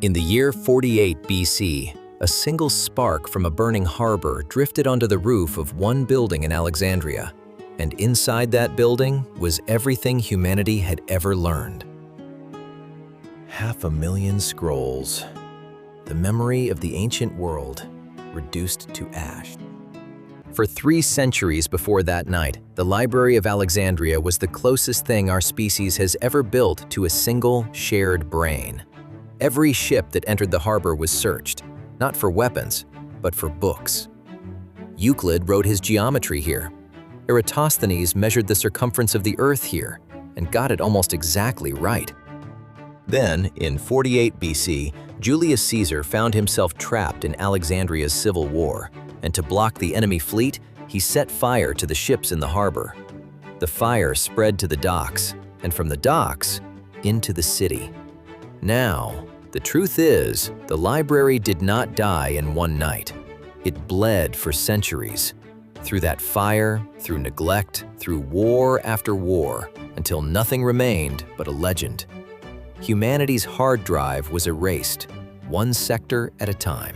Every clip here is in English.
In the year 48 BC, a single spark from a burning harbor drifted onto the roof of one building in Alexandria, and inside that building was everything humanity had ever learned. 500,000 scrolls, the memory of the ancient world reduced to ash. For 3 centuries before that night, the Library of Alexandria was the closest thing our species has ever built to a single, shared brain. Every ship that entered the harbor was searched, not for weapons, but for books. Euclid wrote his geometry here. Eratosthenes measured the circumference of the Earth here, and got it almost exactly right. Then, in 48 BC, Julius Caesar found himself trapped in Alexandria's civil war, and to block the enemy fleet, he set fire to the ships in the harbor. The fire spread to the docks, and from the docks, into the city. Now, the truth is, the library did not die in one night. It bled for centuries, through that fire, through neglect, through war after war, until nothing remained but a legend. Humanity's hard drive was erased, one sector at a time.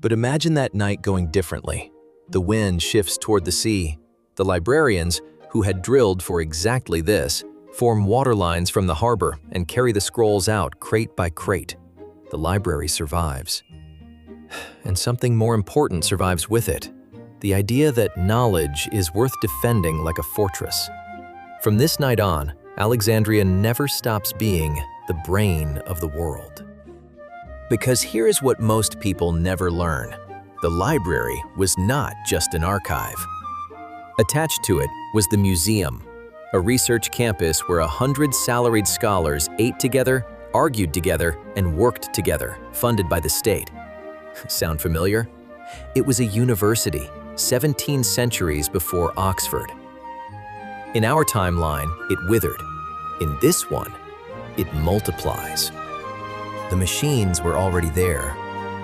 But imagine that night going differently. The wind shifts toward the sea. The librarians, who had drilled for exactly this, form waterlines from the harbor and carry the scrolls out crate by crate. The library survives. And something more important survives with it. The idea that knowledge is worth defending like a fortress. From this night on, Alexandria never stops being the brain of the world. Because here is what most people never learn. The library was not just an archive. Attached to it was the museum, a research campus where 100 salaried scholars ate together, argued together, and worked together, funded by the state. Sound familiar? It was a university, 17 centuries before Oxford. In our timeline, it withered. In this one, it multiplies. The machines were already there.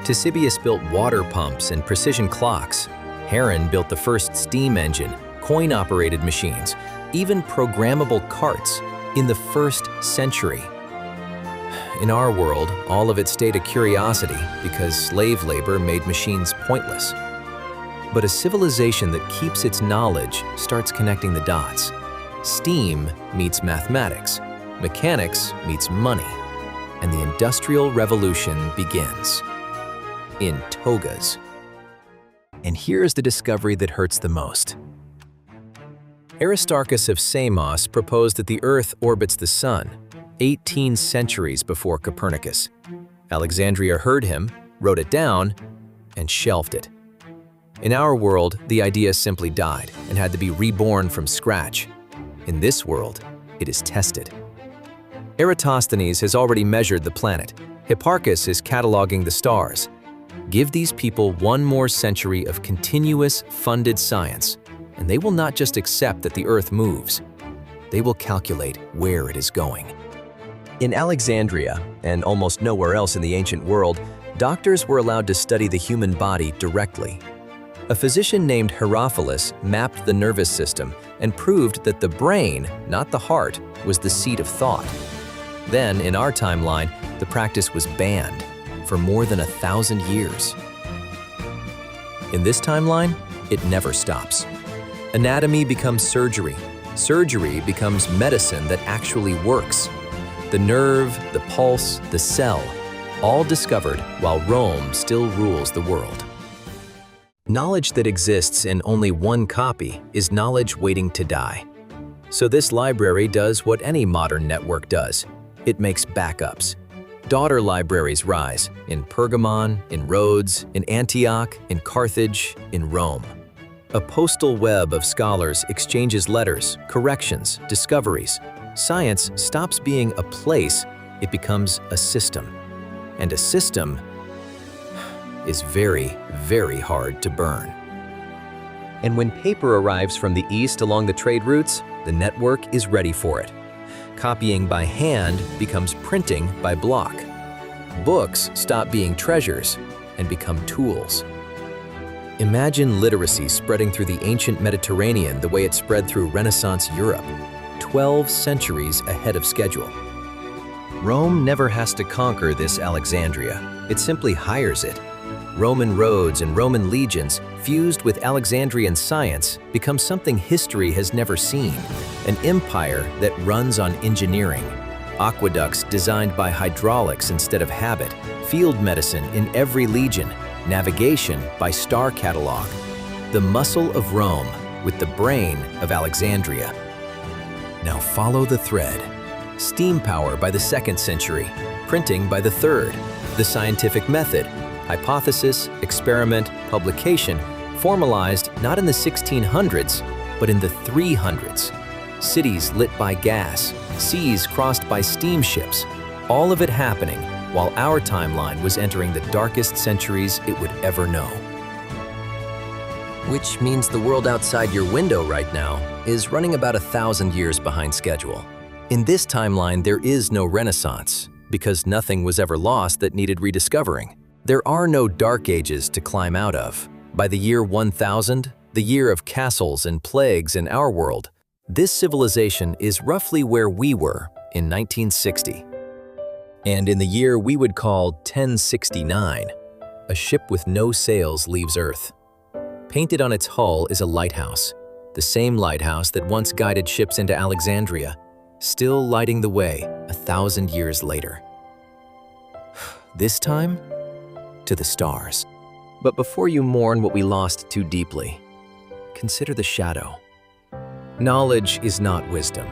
Ctesibius built water pumps and precision clocks. Heron built the first steam engine, coin-operated machines, even programmable carts in the 1st century. In our world, all of it stayed a curiosity because slave labor made machines pointless. But a civilization that keeps its knowledge starts connecting the dots. Steam meets mathematics, mechanics meets money, and the Industrial Revolution begins. In togas. And here's the discovery that hurts the most. Aristarchus of Samos proposed that the Earth orbits the Sun, 18 centuries before Copernicus. Alexandria heard him, wrote it down, and shelved it. In our world, the idea simply died and had to be reborn from scratch. In this world, it is tested. Eratosthenes has already measured the planet. Hipparchus is cataloging the stars. Give these people one more century of continuous, funded science, and they will not just accept that the Earth moves. They will calculate where it is going. In Alexandria, and almost nowhere else in the ancient world, doctors were allowed to study the human body directly. A physician named Herophilus mapped the nervous system and proved that the brain, not the heart, was the seat of thought. Then, in our timeline, the practice was banned for more than 1,000 years. In this timeline, it never stops. Anatomy becomes surgery. Surgery becomes medicine that actually works. The nerve, the pulse, the cell, all discovered while Rome still rules the world. Knowledge that exists in only one copy is knowledge waiting to die. So this library does what any modern network does. It makes backups. Daughter libraries rise in Pergamon, in Rhodes, in Antioch, in Carthage, in Rome. A postal web of scholars exchanges letters, corrections, discoveries. Science stops being a place, it becomes a system. And a system is very, very hard to burn. And when paper arrives from the east along the trade routes, the network is ready for it. Copying by hand becomes printing by block. Books stop being treasures and become tools. Imagine literacy spreading through the ancient Mediterranean the way it spread through Renaissance Europe, 12 centuries ahead of schedule. Rome never has to conquer this Alexandria. It simply hires it. Roman roads and Roman legions, fused with Alexandrian science, become something history has never seen, an empire that runs on engineering. Aqueducts designed by hydraulics instead of habit, field medicine in every legion, navigation by star catalog. The muscle of Rome with the brain of Alexandria. Now follow the thread. Steam power by the 2nd century, printing by the 3rd, the scientific method, hypothesis, experiment, publication, formalized not in the 1600s, but in the 300s. Cities lit by gas, seas crossed by steamships, all of it happening while our timeline was entering the darkest centuries it would ever know. Which means the world outside your window right now is running about 1,000 years behind schedule. In this timeline, there is no Renaissance, because nothing was ever lost that needed rediscovering. There are no dark ages to climb out of. By the year 1000, the year of castles and plagues in our world, this civilization is roughly where we were in 1960. And in the year we would call 1069, a ship with no sails leaves Earth. Painted on its hull is a lighthouse, the same lighthouse that once guided ships into Alexandria, still lighting the way 1,000 years later. This time, to the stars. But before you mourn what we lost too deeply, consider the shadow. Knowledge is not wisdom.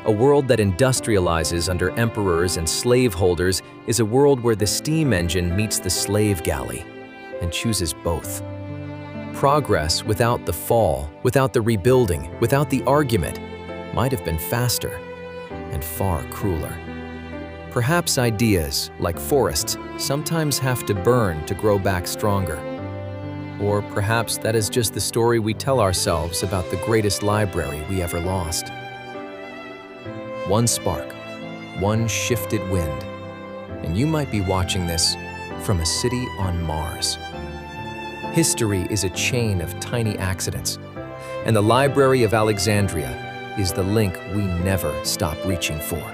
A world that industrializes under emperors and slaveholders is a world where the steam engine meets the slave galley and chooses both. Progress without the fall, without the rebuilding, without the argument, might have been faster and far crueler. Perhaps ideas, like forests, sometimes have to burn to grow back stronger. Or perhaps that is just the story we tell ourselves about the greatest library we ever lost. One spark, one shifted wind, and you might be watching this from a city on Mars. History is a chain of tiny accidents, and the Library of Alexandria is the link we never stop reaching for.